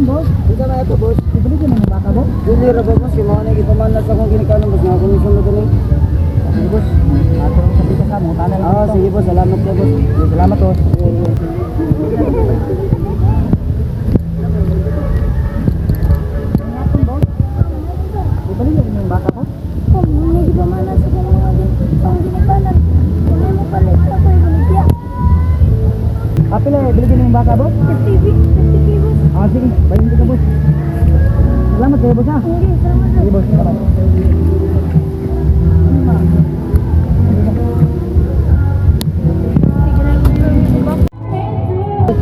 boss. Isa na ito, boss. Ibalik yun ang baka, boss. Dili ra ba, boss? Yung mga nagipamanas akong ginikanan, boss. Nga akong isunod ni. Sige, boss. Ato lang sa pita sa mo. Tanay lang dito. Sige, boss. Salamat kayo, boss. Salamat, boss. Ibalik yun yung baka, boss. Kung hindi pa man sa mga ginikanan, hindi mo palit ako ibaligya. Kapila, ibalik yun yung baka, boss. 50 kilos. Sige. Bayin ka, boss. Salamat kayo, boss, ha? Hindi, salamat. Sige, boss. Salamat.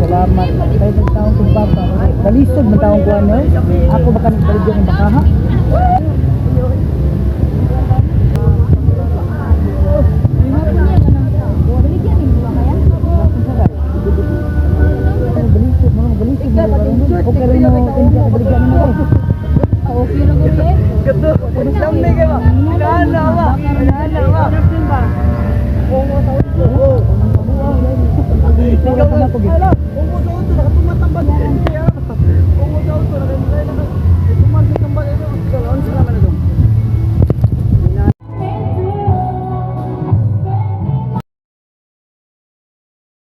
Salamat. Tayo sa taong kong baka. Kalisod ng taong kuha nyo. Ako baka nagbalig yun yung baka, ha? Ikaw na